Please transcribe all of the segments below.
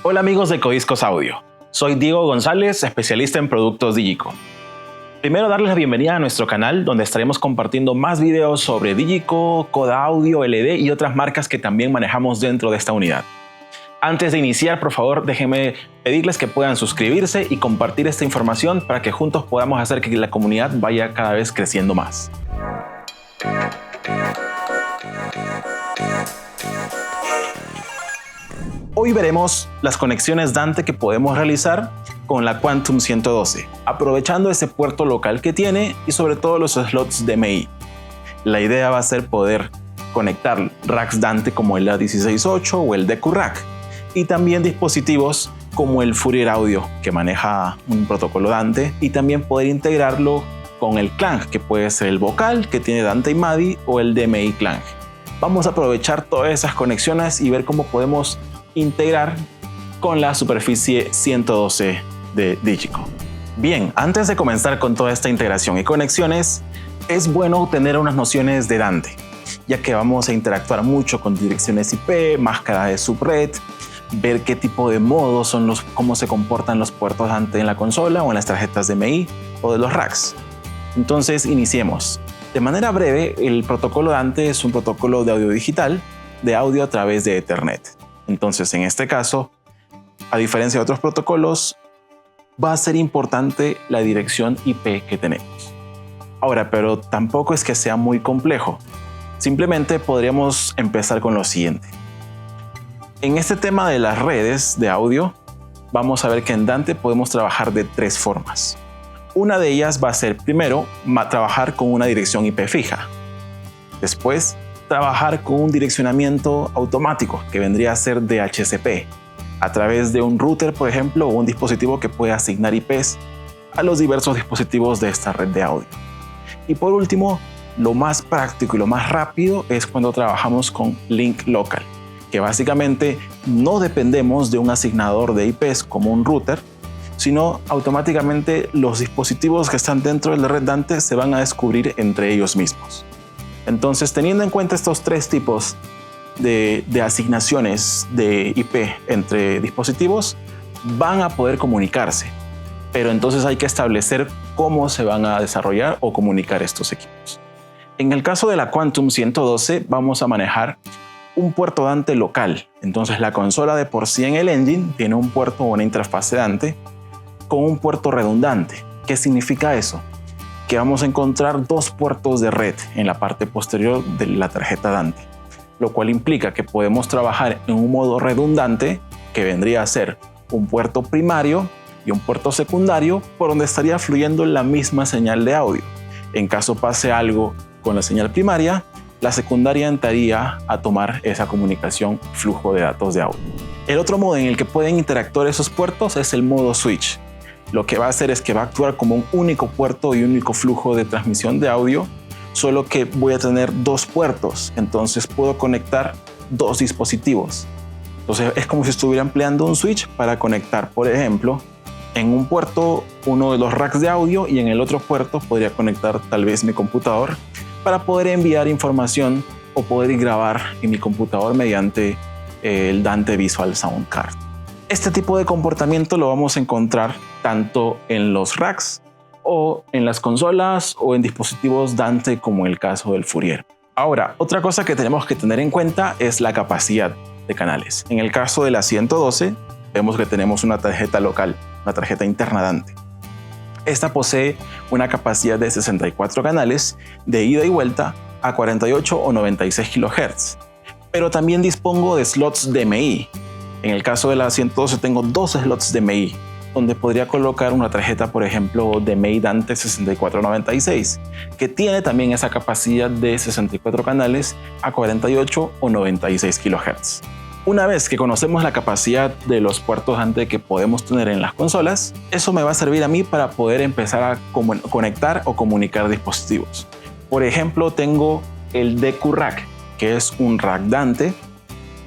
Hola amigos de Codiscos Audio, soy Diego González, especialista en productos Digico. Primero darles la bienvenida a nuestro canal donde estaremos compartiendo más videos sobre Digico, Coda Audio, LD y otras marcas que también manejamos dentro de esta unidad. Antes de iniciar, por favor, déjenme pedirles que puedan suscribirse y compartir esta información para que juntos podamos hacer que la comunidad vaya cada vez creciendo más. Hoy veremos las conexiones Dante que podemos realizar con la Quantum 112, aprovechando ese puerto local que tiene y sobre todo los slots DMI. La idea va a ser poder conectar racks Dante como el A168 o el DQ Rack y también dispositivos como el Fourier Audio que maneja un protocolo Dante y también poder integrarlo con el Clang que puede ser el vocal que tiene Dante y MADI o el DMI Clang. Vamos a aprovechar todas esas conexiones y ver cómo podemos integrar con la superficie 112 de Digico. Bien, antes de comenzar con toda esta integración y conexiones, es bueno tener unas nociones de Dante, ya que vamos a interactuar mucho con direcciones IP, máscara de subred, ver qué tipo de modos son cómo se comportan los puertos Dante en la consola o en las tarjetas DMI o de los racks. Entonces, iniciemos. De manera breve, el protocolo Dante es un protocolo de audio digital de audio a través de Ethernet. Entonces, en este caso, a diferencia de otros protocolos, va a ser importante la dirección IP que tenemos. Ahora, pero tampoco es que sea muy complejo. Simplemente podríamos empezar con lo siguiente. En este tema de las redes de audio, vamos a ver que en Dante podemos trabajar de tres formas. Una de ellas va a ser, primero, trabajar con una dirección IP fija. Después, trabajar con un direccionamiento automático que vendría a ser DHCP a través de un router, por ejemplo, o un dispositivo que puede asignar IPs a los diversos dispositivos de esta red de audio. Y por último, lo más práctico y lo más rápido es cuando trabajamos con Link Local, que básicamente no dependemos de un asignador de IPs como un router, sino automáticamente los dispositivos que están dentro de la red Dante se van a descubrir entre ellos mismos. Entonces, teniendo en cuenta estos tres tipos de asignaciones de IP entre dispositivos, van a poder comunicarse. Pero entonces hay que establecer cómo se van a desarrollar o comunicar estos equipos. En el caso de la Quantum 112, vamos a manejar un puerto Dante local. Entonces, la consola de por sí en el engine tiene un puerto o una interfaz Dante con un puerto redundante. ¿Qué significa eso? Que vamos a encontrar dos puertos de red en la parte posterior de la tarjeta Dante, lo cual implica que podemos trabajar en un modo redundante que vendría a ser un puerto primario y un puerto secundario por donde estaría fluyendo la misma señal de audio. En caso pase algo con la señal primaria, la secundaria entraría a tomar esa comunicación flujo de datos de audio. El otro modo en el que pueden interactuar esos puertos es el modo switch. Lo que va a hacer es que va a actuar como un único puerto y único flujo de transmisión de audio, solo que voy a tener dos puertos, entonces puedo conectar dos dispositivos. Entonces es como si estuviera empleando un switch para conectar, por ejemplo, en un puerto uno de los racks de audio y en el otro puerto podría conectar tal vez mi computador para poder enviar información o poder grabar en mi computador mediante el Dante Visual Sound Card. Este tipo de comportamiento lo vamos a encontrar tanto en los racks o en las consolas o en dispositivos Dante como en el caso del Fourier. Ahora, otra cosa que tenemos que tener en cuenta es la capacidad de canales. En el caso de la 112, vemos que tenemos una tarjeta local, una tarjeta interna Dante. Esta posee una capacidad de 64 canales de ida y vuelta a 48 o 96 kHz, pero también dispongo de slots DMI. En el caso de la 112 tengo dos slots DMI, donde podría colocar una tarjeta, por ejemplo, DMI Dante 6496, que tiene también esa capacidad de 64 canales a 48 o 96 kHz. Una vez que conocemos la capacidad de los puertos Dante que podemos tener en las consolas, eso me va a servir a mí para poder empezar a conectar o comunicar dispositivos. Por ejemplo, tengo el DQ Rack, que es un rack Dante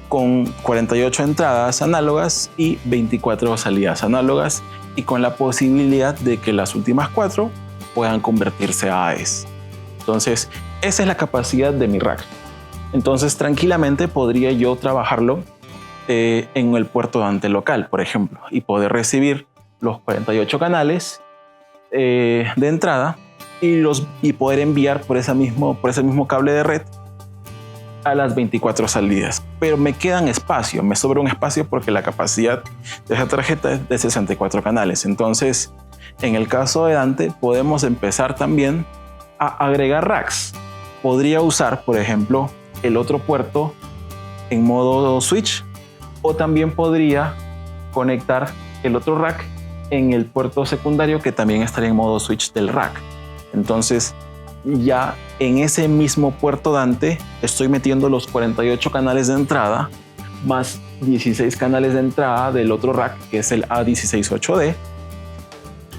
con 48 entradas análogas y 24 salidas análogas y con la posibilidad de que las últimas 4 puedan convertirse a AES. Entonces, esa es la capacidad de mi rack. Entonces, tranquilamente podría yo trabajarlo en el puerto Dante local, por ejemplo, y poder recibir los 48 canales de entrada y poder enviar por ese mismo cable de red a las 24 salidas. Pero me quedan espacio, me sobra un espacio porque la capacidad de esa tarjeta es de 64 canales. Entonces, en el caso de Dante, podemos empezar también a agregar racks. Podría usar, por ejemplo, el otro puerto en modo switch, o también podría conectar el otro rack en el puerto secundario que también estaría en modo switch del rack. Entonces, ya en ese mismo puerto Dante estoy metiendo los 48 canales de entrada más 16 canales de entrada del otro rack, que es el A168D.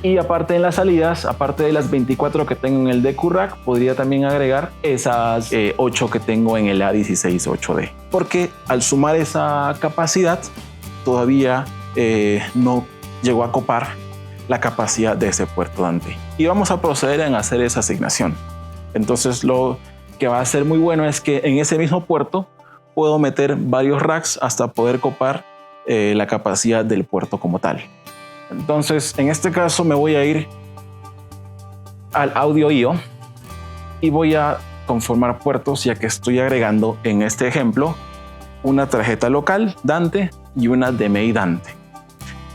Y aparte en las salidas, aparte de las 24 que tengo en el DQ rack, podría también agregar esas 8 que tengo en el A168D. Porque al sumar esa capacidad, todavía no llegó a copar la capacidad de ese puerto Dante. Y vamos a proceder en hacer esa asignación. Entonces lo que va a ser muy bueno es que en ese mismo puerto puedo meter varios racks hasta poder copar la capacidad del puerto como tal. Entonces en este caso me voy a ir al audio I/O y voy a conformar puertos, ya que estoy agregando en este ejemplo una tarjeta local Dante y una DMI Dante.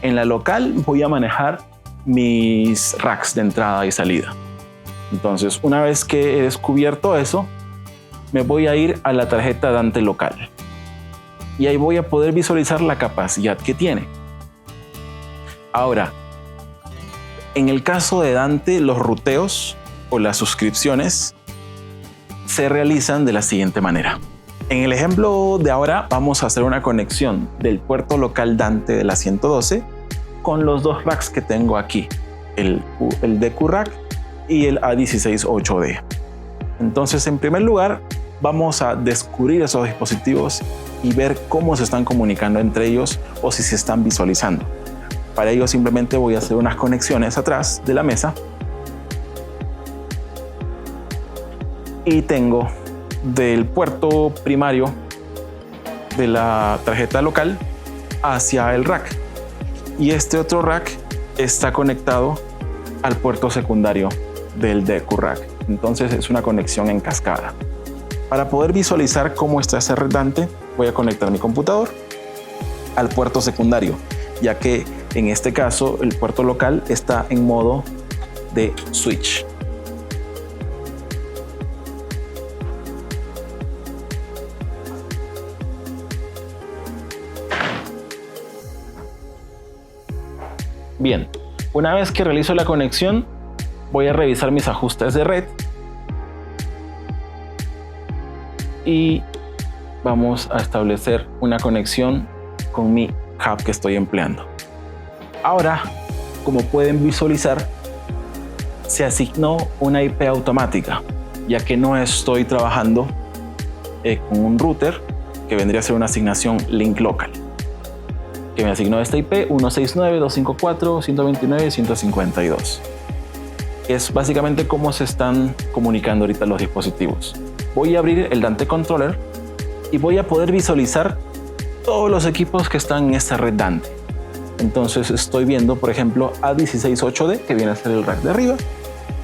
En la local voy a manejar mis racks de entrada y salida. Entonces, una vez que he descubierto eso, me voy a ir a la tarjeta Dante local y ahí voy a poder visualizar la capacidad que tiene. Ahora, en el caso de Dante, los ruteos o las suscripciones se realizan de la siguiente manera. En el ejemplo de ahora vamos a hacer una conexión del puerto local Dante de la 112 con los dos racks que tengo aquí, el DQ rack y el A168D. Entonces, en primer lugar, vamos a descubrir esos dispositivos y ver cómo se están comunicando entre ellos o si se están visualizando. Para ello simplemente voy a hacer unas conexiones atrás de la mesa y tengo del puerto primario de la tarjeta local hacia el rack, y este otro rack está conectado al puerto secundario del DQ rack. Entonces es una conexión en cascada. Para poder visualizar cómo está ese red Dante, voy a conectar mi computador al puerto secundario, ya que en este caso el puerto local está en modo de switch. Bien, una vez que realizo la conexión, voy a revisar mis ajustes de red y vamos a establecer una conexión con mi hub que estoy empleando. Ahora, como pueden visualizar, se asignó una IP automática, ya que no estoy trabajando con un router que vendría a ser una asignación link local, que me asignó esta IP 169.254.129.152. Es básicamente cómo se están comunicando ahorita los dispositivos. Voy a abrir el Dante Controller y voy a poder visualizar todos los equipos que están en esta red Dante. Entonces estoy viendo, por ejemplo, A168D, que viene a ser el rack de arriba.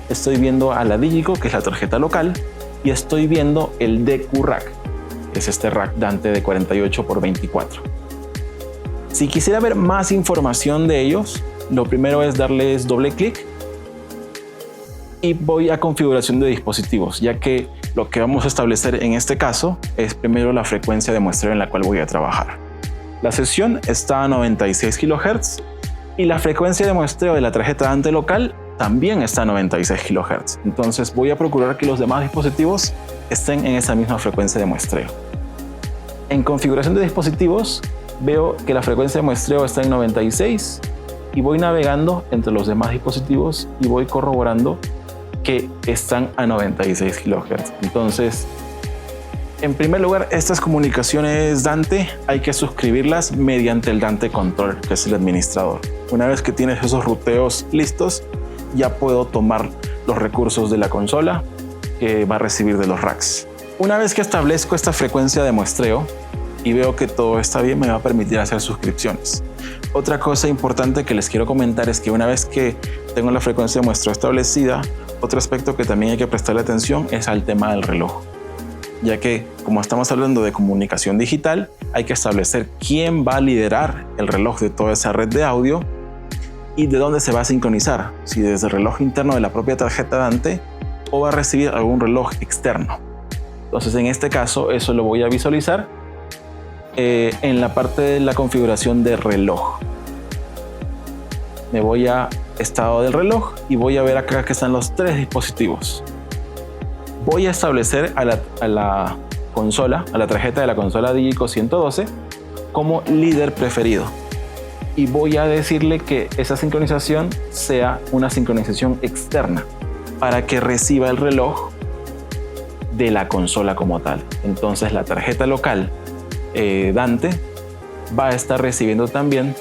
Estoy viendo a la Digico, que es la tarjeta local, y estoy viendo el DQ rack, que es este rack Dante de 48x24. Si quisiera ver más información de ellos, lo primero es darles doble clic y voy a configuración de dispositivos, ya que lo que vamos a establecer en este caso es primero la frecuencia de muestreo en la cual voy a trabajar. La sesión está a 96 kHz y la frecuencia de muestreo de la tarjeta Dante local también está a 96 kHz. Entonces voy a procurar que los demás dispositivos estén en esa misma frecuencia de muestreo. En configuración de dispositivos veo que la frecuencia de muestreo está en 96 y voy navegando entre los demás dispositivos y voy corroborando que están a 96 kHz. Entonces, en primer lugar, estas comunicaciones Dante hay que suscribirlas mediante el Dante Controller, que es el administrador. Una vez que tienes esos ruteos listos, ya puedo tomar los recursos de la consola que va a recibir de los racks. Una vez que establezco esta frecuencia de muestreo y veo que todo está bien, me va a permitir hacer suscripciones. Otra cosa importante que les quiero comentar es que una vez que tengo la frecuencia de muestreo establecida, otro aspecto que también hay que prestarle atención es al tema del reloj, ya que como estamos hablando de comunicación digital, hay que establecer quién va a liderar el reloj de toda esa red de audio y de dónde se va a sincronizar, si desde el reloj interno de la propia tarjeta Dante o va a recibir algún reloj externo. Entonces en este caso eso lo voy a visualizar en la parte de la configuración de reloj. Me voy a estado del reloj y voy a ver acá que están los tres dispositivos. Voy a establecer a la consola, a la tarjeta de la consola Digico 112 como líder preferido. Y voy a decirle que esa sincronización sea una sincronización externa para que reciba el reloj de la consola como tal. Entonces la tarjeta local Dante va a estar recibiendo también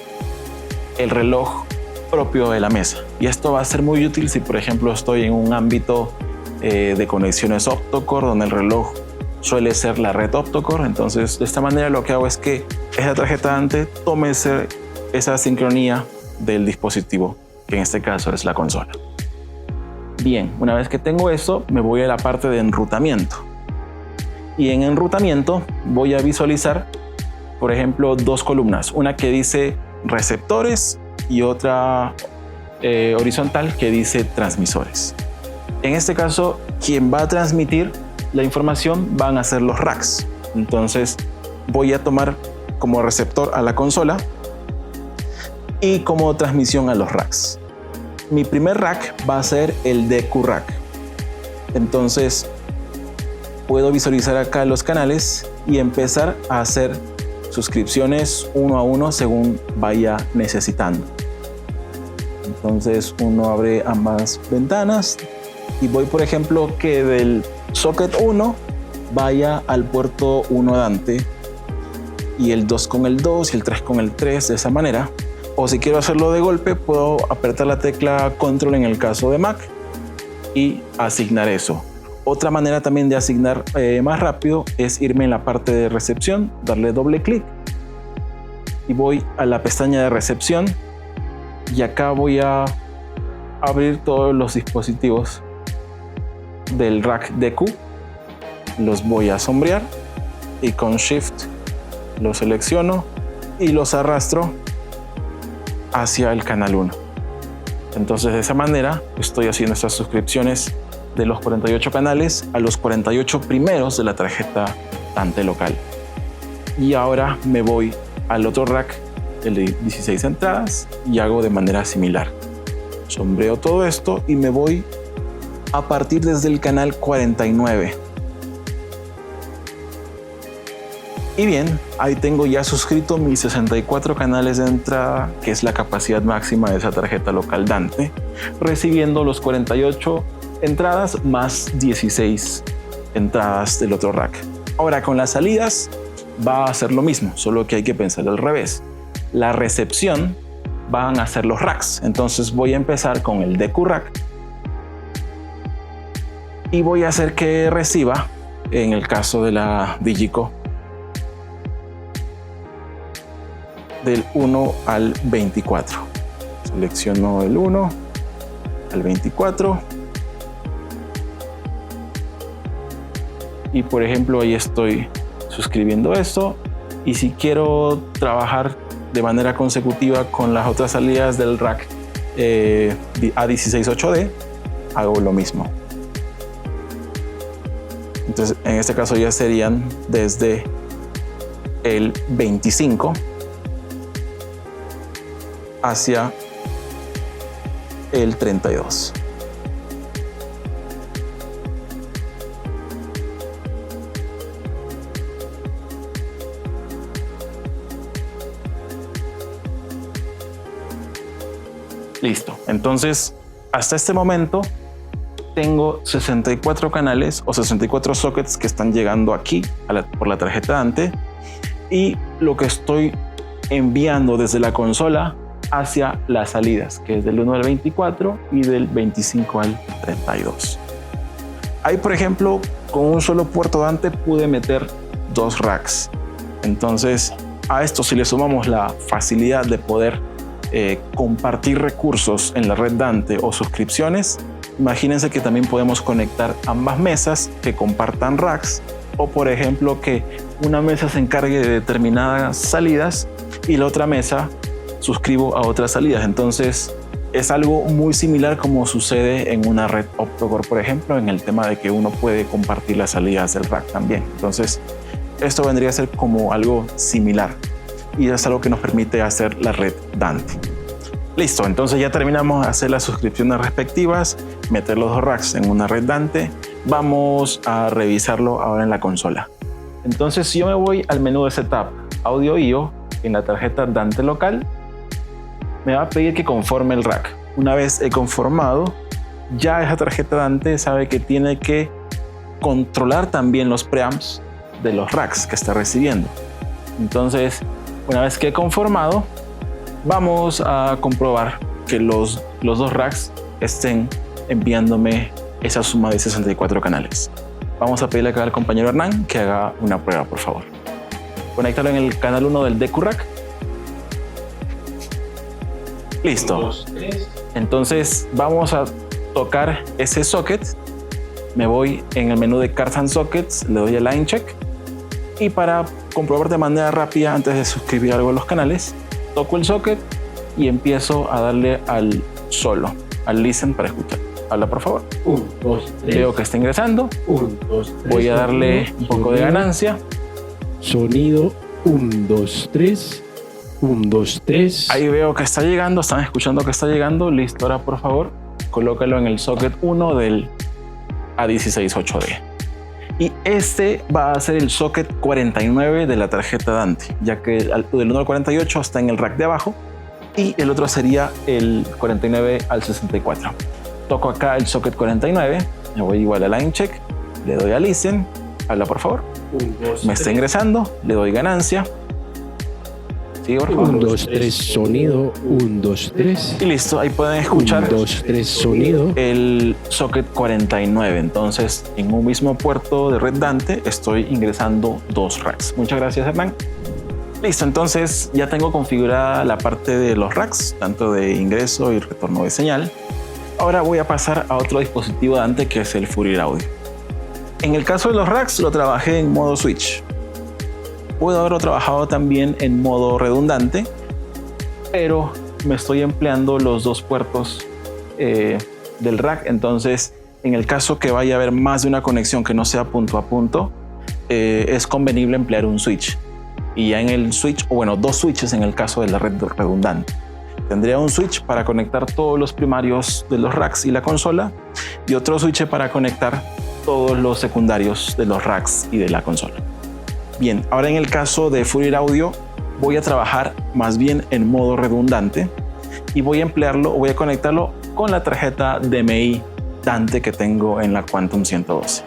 el reloj propio de la mesa. Y esto va a ser muy útil si, por ejemplo, estoy en un ámbito de conexiones Optocore donde el reloj suele ser la red Optocore. Entonces, de esta manera lo que hago es que esa tarjeta Dante tome esa sincronía del dispositivo, que en este caso es la consola. Bien, una vez que tengo eso, me voy a la parte de enrutamiento. Y en enrutamiento voy a visualizar, por ejemplo, dos columnas. Una que dice receptores y otra horizontal que dice transmisores. En este caso, quien va a transmitir la información van a ser los racks. Entonces, voy a tomar como receptor a la consola y como transmisión a los racks. Mi primer rack va a ser el DQ rack. Entonces, puedo visualizar acá los canales y empezar a hacer suscripciones uno a uno según vaya necesitando. Entonces uno abre ambas ventanas y voy, por ejemplo, que del socket 1 vaya al puerto 1 Dante y el 2 con el 2 y el 3 con el 3 de esa manera. O si quiero hacerlo de golpe, puedo apretar la tecla control en el caso de Mac y asignar eso. Otra manera también de asignar más rápido es irme en la parte de recepción, darle doble clic y voy a la pestaña de recepción y acá voy a abrir todos los dispositivos del rack DQ. Los voy a sombrear y con Shift los selecciono y los arrastro hacia el canal 1. Entonces de esa manera estoy haciendo estas suscripciones de los 48 canales a los 48 primeros de la tarjeta Dante local. Y ahora me voy al otro rack, el de 16 entradas, y hago de manera similar. Sombreo todo esto y me voy a partir desde el canal 49. Y bien, ahí tengo ya suscrito mis 64 canales de entrada, que es la capacidad máxima de esa tarjeta local Dante, recibiendo los 48 entradas más 16 entradas del otro rack. Ahora con las salidas va a ser lo mismo, solo que hay que pensar al revés. La recepción van a ser los racks. Entonces voy a empezar con el DQ rack y voy a hacer que reciba, en el caso de la Digico, del 1 al 24. Selecciono el 1 al 24 y, por ejemplo, ahí estoy suscribiendo esto. Y si quiero trabajar de manera consecutiva con las otras salidas del rack A168D, hago lo mismo. Entonces en este caso ya serían desde el 25 hacia el 32. Listo. Entonces, hasta este momento tengo 64 canales o 64 sockets que están llegando aquí por la tarjeta Dante, y lo que estoy enviando desde la consola hacia las salidas, que es del 1 al 24 y del 25 al 32. Ahí, por ejemplo, con un solo puerto Dante pude meter 2 racks. Entonces, a esto si le sumamos la facilidad de poder compartir recursos en la red Dante o suscripciones, imagínense que también podemos conectar ambas mesas que compartan racks, o por ejemplo que una mesa se encargue de determinadas salidas y la otra mesa suscribo a otras salidas. Entonces es algo muy similar como sucede en una red Optocor, por ejemplo, en el tema de que uno puede compartir las salidas del rack también. Entonces esto vendría a ser como algo similar y es algo que nos permite hacer la red Dante. Listo, entonces ya terminamos de hacer las suscripciones respectivas, meter los dos racks en una red Dante. Vamos a revisarlo ahora en la consola. Entonces, si yo me voy al menú de Setup, Audio I/O, en la tarjeta Dante local, me va a pedir que conforme el rack. Una vez he conformado, ya esa tarjeta Dante sabe que tiene que controlar también los preamps de los racks que está recibiendo. Entonces, una vez que he conformado, vamos a comprobar que los dos racks estén enviándome esa suma de 64 canales. Vamos a pedirle acá al compañero Hernán que haga una prueba, por favor. Conéctalo en el canal 1 del DQ Rack. Listo. 1, 2, 3. Entonces vamos a tocar ese socket. Me voy en el menú de Cards and Sockets, le doy a Line Check. Y para comprobar de manera rápida, antes de suscribir algo a los canales, toco el socket y empiezo a darle al solo, al listen para escuchar. Habla, por favor. 1, 2, 3. Veo que está ingresando. 1, 2, 3. Voy a darle un poco de ganancia. Sonido 1, 2, 3. 1, 2, 3. Ahí veo que está llegando. Están escuchando que está llegando. Listo, ahora por favor, colócalo en el socket 1 del A168D. Y este va a ser el socket 49 de la tarjeta Dante, ya que del 1 al 48 está en el rack de abajo y el otro sería el 49 al 64. Toco acá el socket 49, me voy igual a Line Check, le doy a Listen, habla por favor. 1, 2, me está ingresando, le doy ganancia. Sigue, por favor. 1, 2, 3, sonido. 1, 2, 3. Y listo, ahí pueden escuchar 1, 2, 3, sonido. el socket 49. Entonces, en un mismo puerto de red Dante estoy ingresando dos racks. Muchas gracias, Hernán. Listo, entonces ya tengo configurada la parte de los racks, tanto de ingreso y retorno de señal. Ahora voy a pasar a otro dispositivo Dante, que es el Fourier Audio. En el caso de los racks lo trabajé en modo switch. Puedo haberlo trabajado también en modo redundante, pero me estoy empleando los dos puertos del rack. Entonces, en el caso que vaya a haber más de una conexión que no sea punto a punto, es convenible emplear un switch. Y ya en el switch, o bueno, dos switches en el caso de la red redundante. Tendría un switch para conectar todos los primarios de los racks y la consola, y otro switch para conectar todos los secundarios de los racks y de la consola. Bien, ahora en el caso de Fourier Audio voy a trabajar más bien en modo redundante y voy a emplearlo, voy a conectarlo con la tarjeta DMI Dante que tengo en la Quantum 112.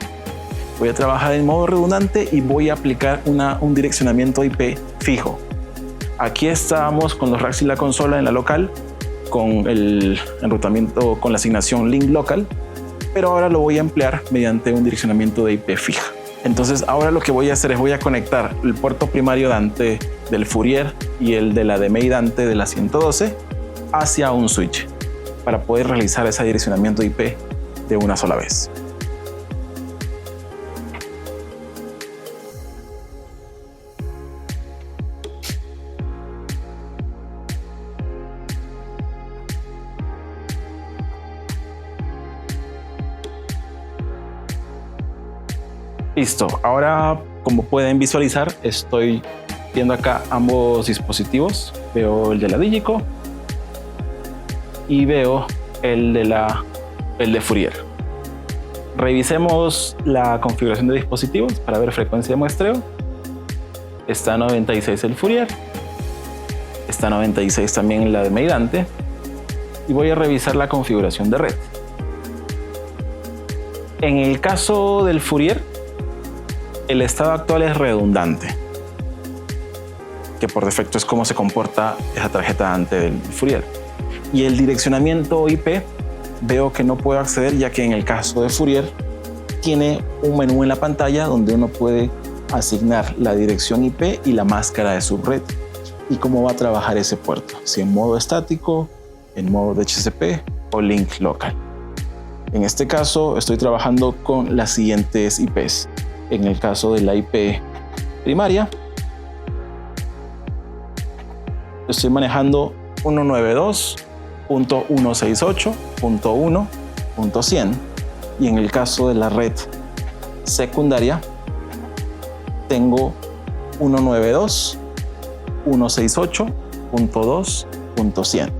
Voy a trabajar en modo redundante y voy a aplicar un direccionamiento IP fijo. Aquí estábamos con los racks y la consola en la local con el enrutamiento con la asignación link local, pero ahora lo voy a emplear mediante un direccionamiento de IP fija. Entonces ahora lo que voy a hacer es voy a conectar el puerto primario Dante del Fourier y el de la DMI Dante de la 112 hacia un switch para poder realizar ese direccionamiento IP de una sola vez. Listo, ahora como pueden visualizar estoy viendo acá ambos dispositivos. Veo el de la Digico y veo el de Fourier. Revisemos la configuración de dispositivos para ver frecuencia de muestreo. Está 96 el Fourier, está 96 también la de DMI Dante, y voy a revisar la configuración de red. En el caso del Fourier, el estado actual es redundante, que por defecto es como se comporta esa tarjeta Dante del Fourier. Y el direccionamiento IP veo que no puedo acceder, ya que en el caso de Fourier tiene un menú en la pantalla donde uno puede asignar la dirección IP y la máscara de subred y cómo va a trabajar ese puerto, si en modo estático, en modo DHCP o link local. En este caso estoy trabajando con las siguientes IPs. En el caso de la IP primaria, estoy manejando 192.168.1.100 y en el caso de la red secundaria tengo 192.168.2.100.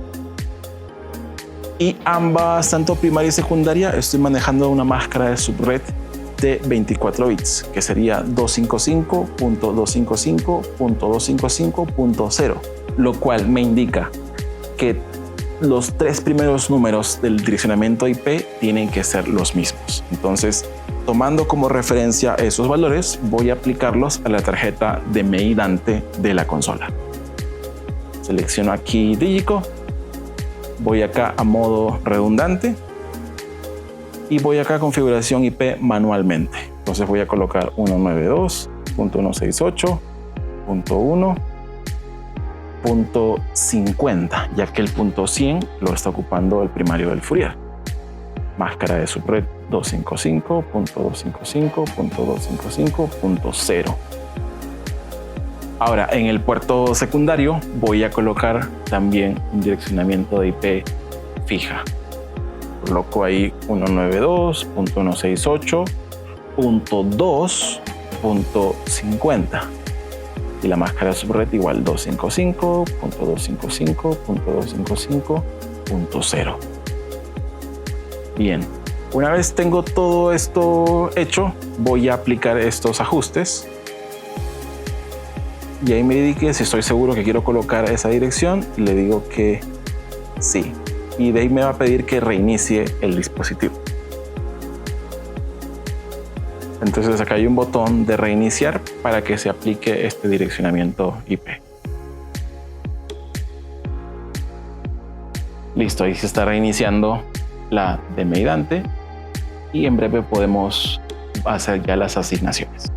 Y ambas, tanto primaria y secundaria, estoy manejando una máscara de subred de 24 bits, que sería 255.255.255.0, lo cual me indica que los tres primeros números del direccionamiento IP tienen que ser los mismos. Entonces, tomando como referencia esos valores, voy a aplicarlos a la tarjeta DMI Dante de la consola. Selecciono aquí Digico, voy acá a modo redundante y voy acá a configuración IP manualmente. Entonces voy a colocar 192.168.1.50, ya que el punto 100 lo está ocupando el primario del Fourier. Máscara de subred 255.255.255.0. Ahora, en el puerto secundario voy a colocar también un direccionamiento de IP fija. Coloco ahí 192.168.2.50 y la máscara de subred igual 255.255.255.0. Bien, una vez tengo todo esto hecho, voy a aplicar estos ajustes. Y ahí me indique si estoy seguro que quiero colocar esa dirección y le digo que sí. Y de ahí me va a pedir que reinicie el dispositivo. Entonces acá hay un botón de reiniciar para que se aplique este direccionamiento IP. Listo, ahí se está reiniciando la DMI Dante y en breve podemos hacer ya las asignaciones.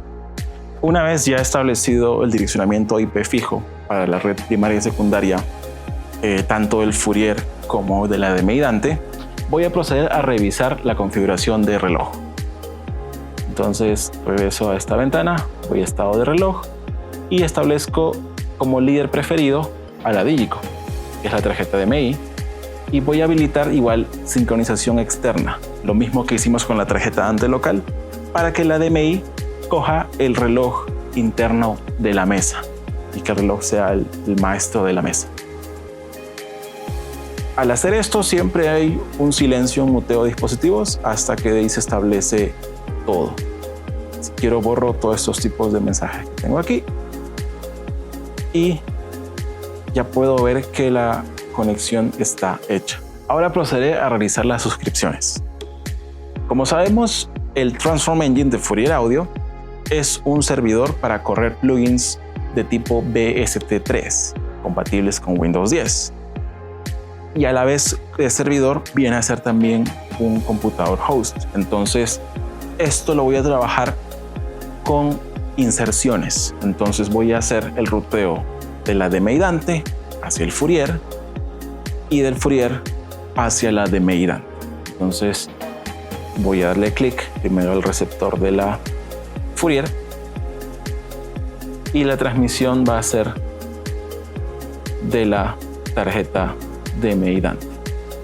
Una vez ya establecido el direccionamiento IP fijo para la red primaria y secundaria, tanto del Fourier como de la DMI Dante, voy a proceder a revisar la configuración de reloj. Entonces regreso a esta ventana, voy a estado de reloj y establezco como líder preferido a la Digico, que es la tarjeta DMI, y voy a habilitar igual sincronización externa, lo mismo que hicimos con la tarjeta Dante local, para que la DMI coja el reloj interno de la mesa y que el reloj sea el maestro de la mesa. Al hacer esto siempre hay un silencio, un muteo de dispositivos hasta que de ahí se establece todo. Si quiero borro todos estos tipos de mensajes que tengo aquí y ya puedo ver que la conexión está hecha. Ahora procederé a realizar las suscripciones. Como sabemos, el Transform Engine de Fourier Audio es un servidor para correr plugins de tipo BST3 compatibles con Windows 10. Y a la vez el servidor viene a ser también un computador host. Entonces esto lo voy a trabajar con inserciones. Entonces voy a hacer el ruteo de la DMI Dante hacia el Fourier y del Fourier hacia la DMI Dante. Entonces voy a darle clic primero al receptor de la Fourier y la transmisión va a ser de la tarjeta DMI Dante.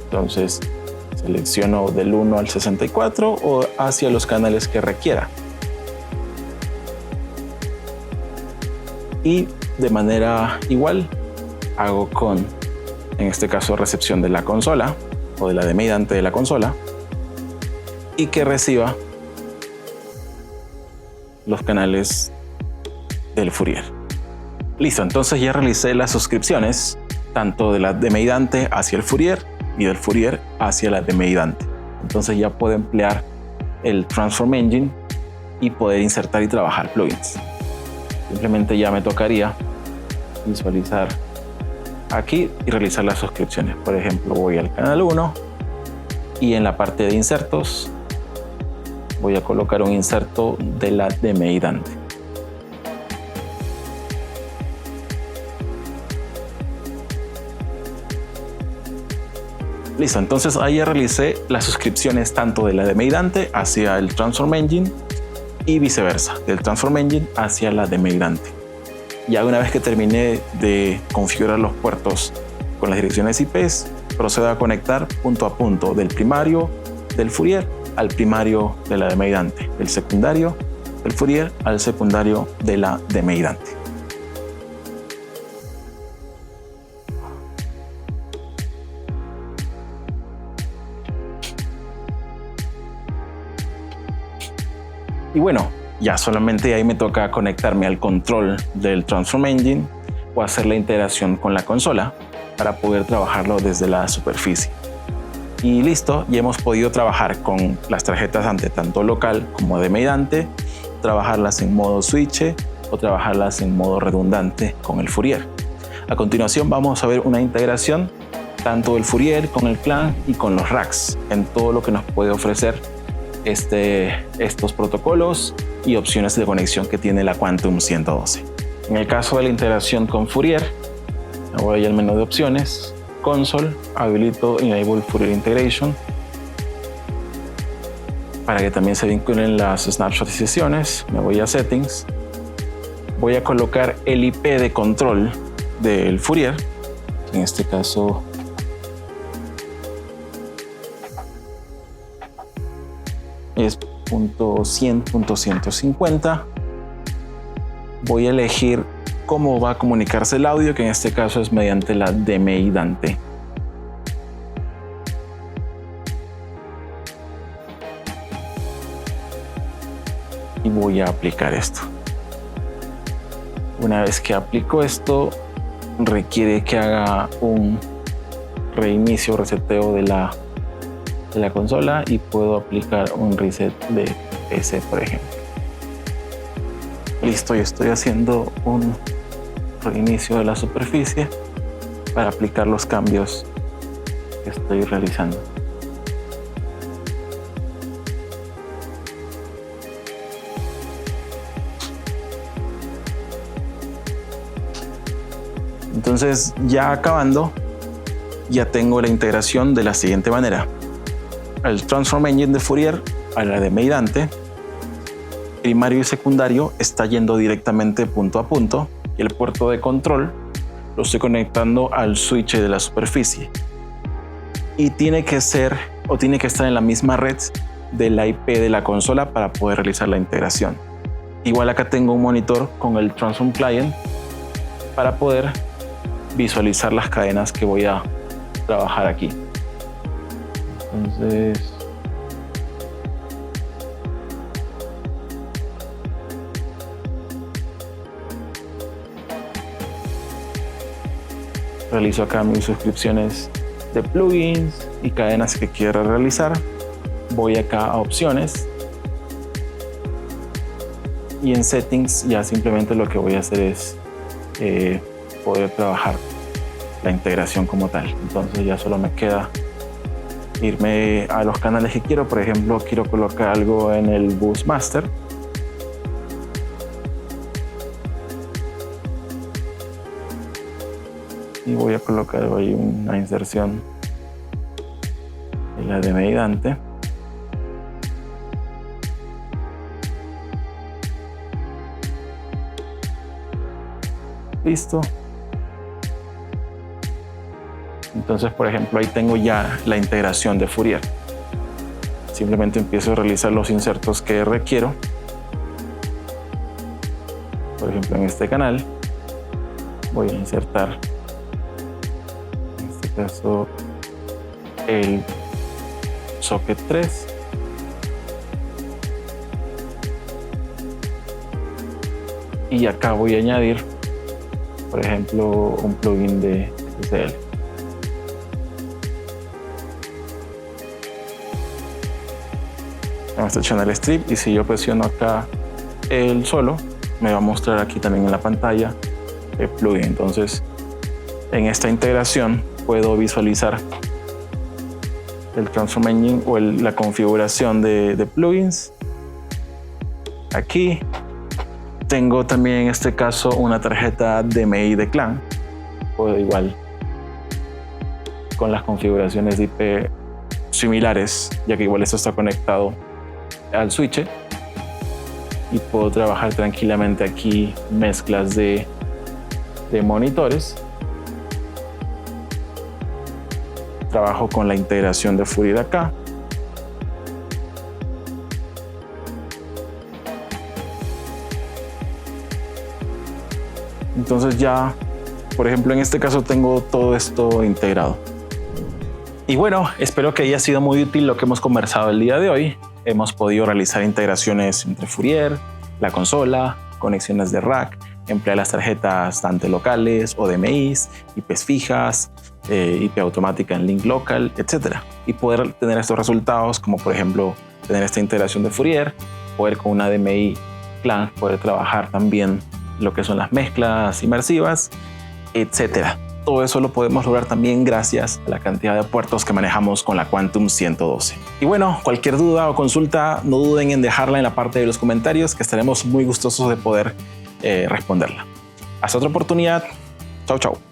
Entonces selecciono del 1 al 64 o hacia los canales que requiera. Y de manera igual hago con, en este caso, recepción de la consola o de la DMI Dante de la consola y que reciba los canales del Fourier. Listo, entonces ya realicé las suscripciones tanto de la DMI Dante hacia el Fourier y del Fourier hacia la DMI Dante. Entonces ya puedo emplear el Transform Engine y poder insertar y trabajar plugins. Simplemente ya me tocaría visualizar aquí y realizar las suscripciones. Por ejemplo, voy al canal 1 y en la parte de insertos voy a colocar un inserto de la DMI Dante. Listo, entonces ahí ya realicé las suscripciones tanto de la DMI Dante hacia el Transform Engine y viceversa, del Transform Engine hacia la DMI Dante. Ya una vez que terminé de configurar los puertos con las direcciones IPs, procedo a conectar punto a punto del primario del Fourier al primario de la DMI Dante, del secundario del Fourier al secundario de la DMI Dante. Y bueno, ya solamente ahí me toca conectarme al control del Transform Engine o hacer la integración con la consola para poder trabajarlo desde la superficie. Y listo, ya hemos podido trabajar con las tarjetas Dante tanto local como DMI Dante, trabajarlas en modo switch o trabajarlas en modo redundante con el Fourier. A continuación vamos a ver una integración tanto del Fourier con el CLAN y con los racks en todo lo que nos puede ofrecer estos protocolos y opciones de conexión que tiene la Quantum 112. En el caso de la integración con Fourier, me voy al menú de opciones, console, habilito Enable Fourier Integration para que también se vinculen las snapshots y sesiones. Me voy a settings, voy a colocar el IP de control del Fourier, en este caso es .100.150. Voy a elegir cómo va a comunicarse el audio, que en este caso es mediante la DMI Dante. Y voy a aplicar esto. Una vez que aplico esto, requiere que haga un reinicio, reseteo de la consola y puedo aplicar un reset de PC, por ejemplo. Listo, y estoy haciendo un reinicio de la superficie para aplicar los cambios que estoy realizando. Entonces, ya acabando, ya tengo la integración de la siguiente manera. El Transform Engine de Fourier a la DMI Dante, primario y secundario está yendo directamente punto a punto y el puerto de control lo estoy conectando al switch de la superficie y tiene que estar en la misma red de la IP de la consola para poder realizar la integración. Igual acá tengo un monitor con el Transform Client para poder visualizar las cadenas que voy a trabajar aquí. Entonces, realizo acá mis suscripciones de plugins y cadenas que quiera realizar. Voy acá a opciones y en settings ya simplemente lo que voy a hacer es poder trabajar la integración como tal. Entonces ya solo me queda irme a los canales que quiero. Por ejemplo, quiero colocar algo en el Bus Master. Y voy a colocar ahí una inserción en la DMI Dante. Listo. Entonces, por ejemplo, ahí tengo ya la integración de Fourier. Simplemente empiezo a realizar los insertos que requiero. Por ejemplo, en este canal voy a insertar, en este caso, el socket 3. Y acá voy a añadir, por ejemplo, un plugin de SSL. Este channel strip, y si yo presiono acá el solo, me va a mostrar aquí también en la pantalla el plugin. Entonces, en esta integración puedo visualizar el Transform Engine o la configuración de plugins. Aquí tengo también en este caso una tarjeta DMI de CLAN. Puedo igual con las configuraciones de IP similares, ya que igual esto está conectado al switch, y puedo trabajar tranquilamente aquí mezclas de monitores. Trabajo con la integración de Fourier acá. Entonces ya, por ejemplo, en este caso tengo todo esto integrado. Y bueno, espero que haya sido muy útil lo que hemos conversado el día de hoy. Hemos podido realizar integraciones entre Fourier, la consola, conexiones de rack, emplear las tarjetas tanto locales o DMIs, IPs fijas, IP automática en link local, etc. Y poder tener estos resultados, como por ejemplo tener esta integración de Fourier, poder con una DMI CLAN poder trabajar también lo que son las mezclas inmersivas, etc. Todo eso lo podemos lograr también gracias a la cantidad de puertos que manejamos con la Quantum 112. Y bueno, cualquier duda o consulta, no duden en dejarla en la parte de los comentarios, que estaremos muy gustosos de poder responderla. Hasta otra oportunidad. Chau, chau.